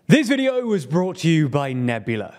This video was brought to you by Nebula.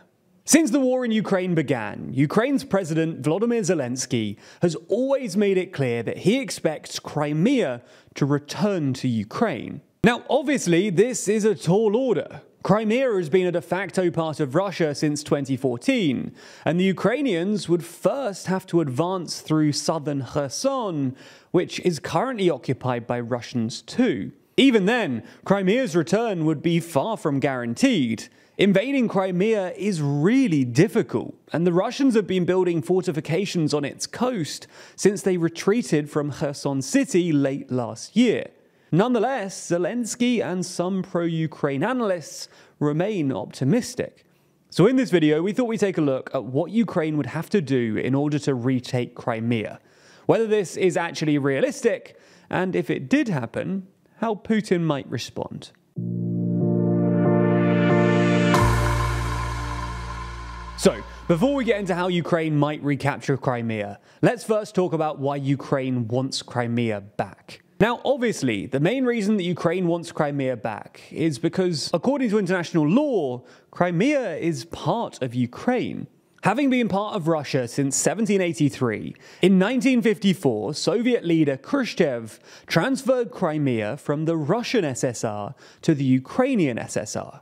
Since the war in Ukraine began, Ukraine's President Volodymyr Zelensky has always made it clear that he expects Crimea to return to Ukraine. Now, obviously, this is a tall order. Crimea has been a de facto part of Russia since 2014, and the Ukrainians would first have to advance through southern Kherson, which is currently occupied by Russians too. Even then, Crimea's return would be far from guaranteed. Invading Crimea is really difficult, and the Russians have been building fortifications on its coast since they retreated from Kherson City late last year. Nonetheless, Zelensky and some pro-Ukraine analysts remain optimistic. So in this video, we thought we'd take a look at what Ukraine would have to do in order to retake Crimea, whether this is actually realistic, and if it did happen, how Putin might respond. So, before we get into how Ukraine might recapture Crimea, let's first talk about why Ukraine wants Crimea back. Now, obviously, the main reason that Ukraine wants Crimea back is because, according to international law, Crimea is part of Ukraine. Having been part of Russia since 1783, in 1954, Soviet leader Khrushchev transferred Crimea from the Russian SSR to the Ukrainian SSR.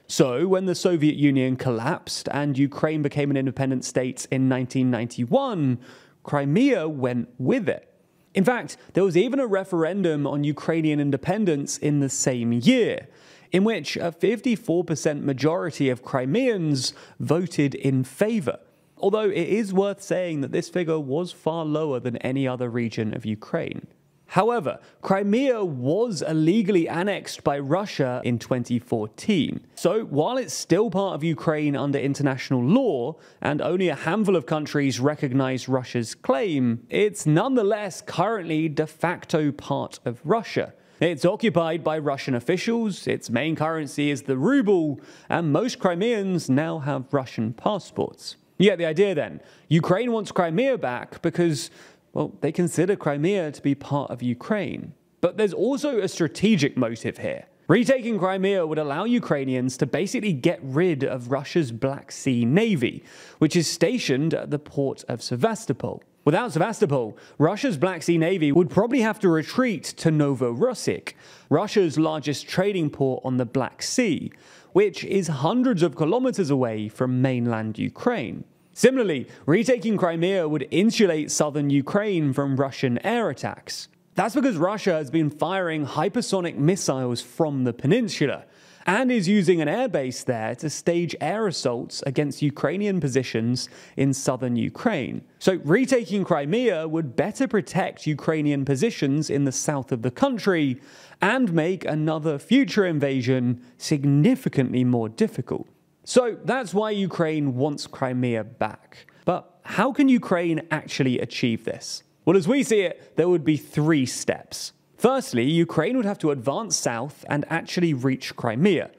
So, when the Soviet Union collapsed and Ukraine became an independent state in 1991, Crimea went with it. In fact, there was even a referendum on Ukrainian independence in the same year, in which a 54% majority of Crimeans voted in favor. Although it is worth saying that this figure was far lower than any other region of Ukraine. However, Crimea was illegally annexed by Russia in 2014. So while it's still part of Ukraine under international law, and only a handful of countries recognize Russia's claim, it's nonetheless currently de facto part of Russia. It's occupied by Russian officials, its main currency is the ruble, and most Crimeans now have Russian passports. You get the idea then. Ukraine wants Crimea back because, well, they consider Crimea to be part of Ukraine. But there's also a strategic motive here. Retaking Crimea would allow Ukrainians to basically get rid of Russia's Black Sea Navy, which is stationed at the port of Sevastopol. Without Sevastopol, Russia's Black Sea Navy would probably have to retreat to Novorossiysk, Russia's largest trading port on the Black Sea, which is hundreds of kilometers away from mainland Ukraine. Similarly, retaking Crimea would insulate southern Ukraine from Russian air attacks. That's because Russia has been firing hypersonic missiles from the peninsula, and is using an airbase there to stage air assaults against Ukrainian positions in southern Ukraine. So retaking Crimea would better protect Ukrainian positions in the south of the country, and make another future invasion significantly more difficult. So that's why Ukraine wants Crimea back. But how can Ukraine actually achieve this? Well, as we see it, there would be three steps. Firstly, Ukraine would have to advance south and actually reach Crimea.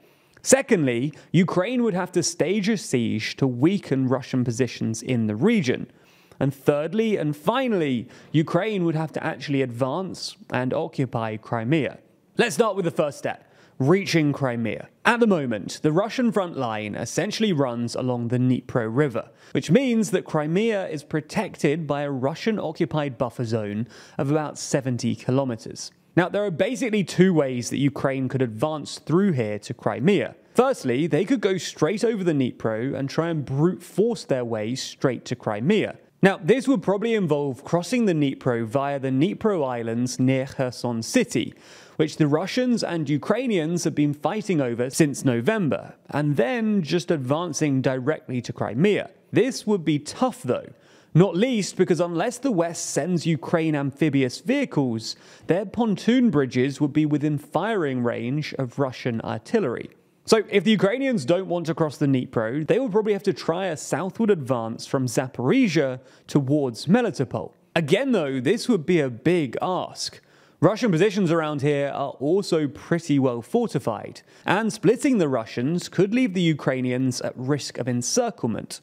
Secondly, Ukraine would have to stage a siege to weaken Russian positions in the region. And thirdly and finally, Ukraine would have to actually advance and occupy Crimea. Let's start with the first step, reaching Crimea. At the moment, the Russian front line essentially runs along the Dnipro River, which means that Crimea is protected by a Russian-occupied buffer zone of about 70 kilometers. Now, there are basically two ways that Ukraine could advance through here to Crimea. Firstly, they could go straight over the Dnipro and try and brute force their way straight to Crimea. Now, this would probably involve crossing the Dnipro via the Dnipro Islands near Kherson City, which the Russians and Ukrainians have been fighting over since November, and then just advancing directly to Crimea. This would be tough though, not least because unless the West sends Ukraine amphibious vehicles, their pontoon bridges would be within firing range of Russian artillery. So if the Ukrainians don't want to cross the Dnipro, they will probably have to try a southward advance from Zaporizhia towards Melitopol. Again though, this would be a big ask. Russian positions around here are also pretty well fortified, and splitting the Russians could leave the Ukrainians at risk of encirclement.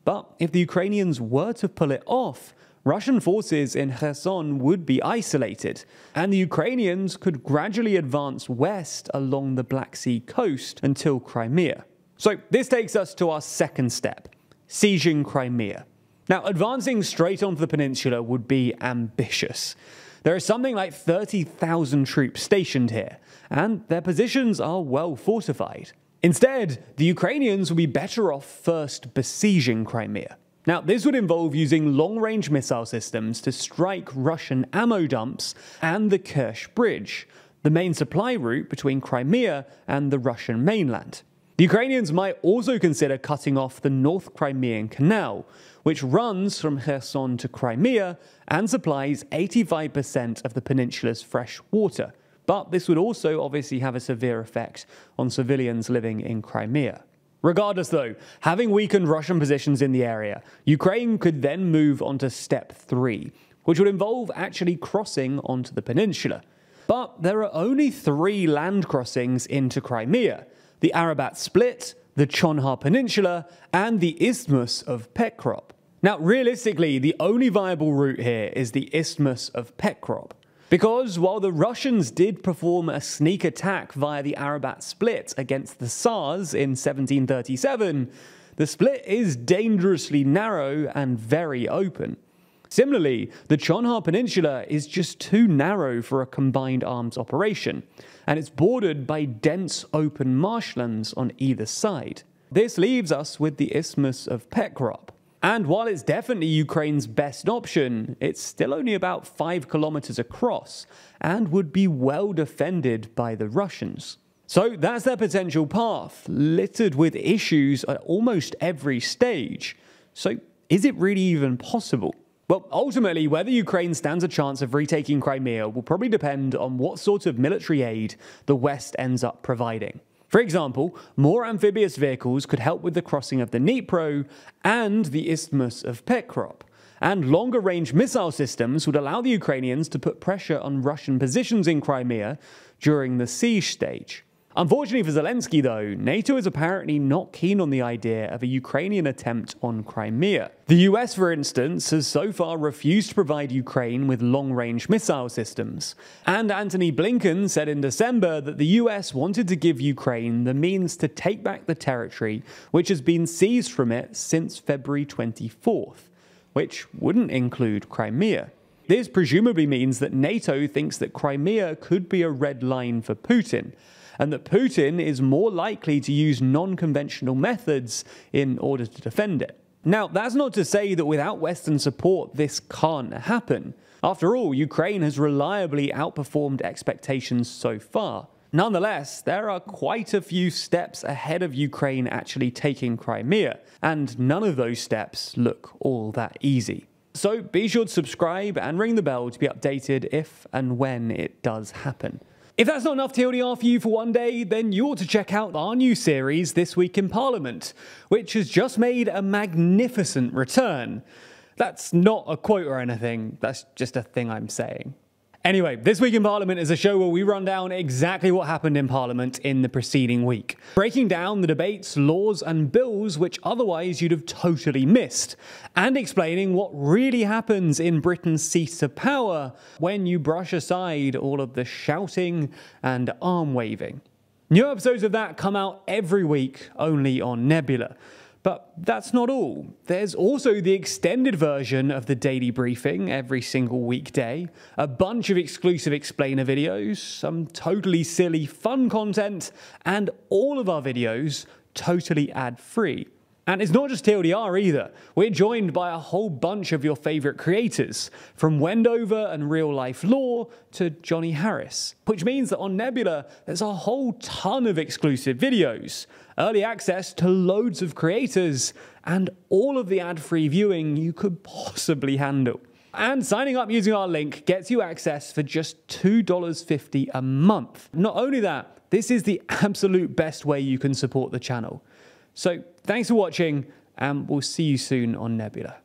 But if the Ukrainians were to pull it off, Russian forces in Kherson would be isolated, and the Ukrainians could gradually advance west along the Black Sea coast until Crimea. So this takes us to our second step, sieging Crimea. Now, advancing straight onto the peninsula would be ambitious. There are something like 30,000 troops stationed here, and their positions are well fortified. Instead, the Ukrainians would be better off first besieging Crimea. Now, this would involve using long-range missile systems to strike Russian ammo dumps and the Kerch Bridge, the main supply route between Crimea and the Russian mainland. The Ukrainians might also consider cutting off the North Crimean Canal, which runs from Kherson to Crimea and supplies 85% of the peninsula's fresh water. But this would also obviously have a severe effect on civilians living in Crimea. Regardless though, having weakened Russian positions in the area, Ukraine could then move on to step 3, which would involve actually crossing onto the peninsula. But there are only 3 land crossings into Crimea: the Arabat Split, the Chonhar Peninsula, and the Isthmus of Petrov. Now, realistically, the only viable route here is the Isthmus of Petrov. Because while the Russians did perform a sneak attack via the Arabat Split against the Tsars in 1737, the split is dangerously narrow and very open. Similarly, the Chonhar Peninsula is just too narrow for a combined arms operation, and it's bordered by dense open marshlands on either side. This leaves us with the Isthmus of Petrov. And while it's definitely Ukraine's best option, it's still only about 5 kilometers across and would be well defended by the Russians. So that's their potential path, littered with issues at almost every stage. So is it really even possible? Well, ultimately, whether Ukraine stands a chance of retaking Crimea will probably depend on what sort of military aid the West ends up providing. For example, more amphibious vehicles could help with the crossing of the Dnipro and the Isthmus of Petrov, and longer-range missile systems would allow the Ukrainians to put pressure on Russian positions in Crimea during the siege stage. Unfortunately for Zelensky, though, NATO is apparently not keen on the idea of a Ukrainian attempt on Crimea. The US, for instance, has so far refused to provide Ukraine with long-range missile systems. And Antony Blinken said in December that the US wanted to give Ukraine the means to take back the territory which has been seized from it since February 24th, which wouldn't include Crimea. This presumably means that NATO thinks that Crimea could be a red line for Putin, and that Putin is more likely to use non-conventional methods in order to defend it. Now, that's not to say that without Western support this can't happen. After all, Ukraine has reliably outperformed expectations so far. Nonetheless, there are quite a few steps ahead of Ukraine actually taking Crimea, and none of those steps look all that easy. So be sure to subscribe and ring the bell to be updated if and when it does happen. If that's not enough TLDR for you for one day, then you ought to check out our new series, This Week in Parliament, which has just made a magnificent return. That's not a quote or anything, that's just a thing I'm saying. Anyway, This Week in Parliament is a show where we run down exactly what happened in Parliament in the preceding week, breaking down the debates, laws and bills which otherwise you'd have totally missed, and explaining what really happens in Britain's seat of power when you brush aside all of the shouting and arm waving. New episodes of that come out every week, only on Nebula. But that's not all. There's also the extended version of the daily briefing every single weekday, a bunch of exclusive explainer videos, some totally silly fun content, and all of our videos totally ad-free. And it's not just TLDR either. We're joined by a whole bunch of your favourite creators, from Wendover and Real Life Law to Johnny Harris. Which means that on Nebula, there's a whole ton of exclusive videos, early access to loads of creators, and all of the ad-free viewing you could possibly handle. And signing up using our link gets you access for just $2.50 a month. Not only that, this is the absolute best way you can support the channel. So thanks for watching, and we'll see you soon on Nebula.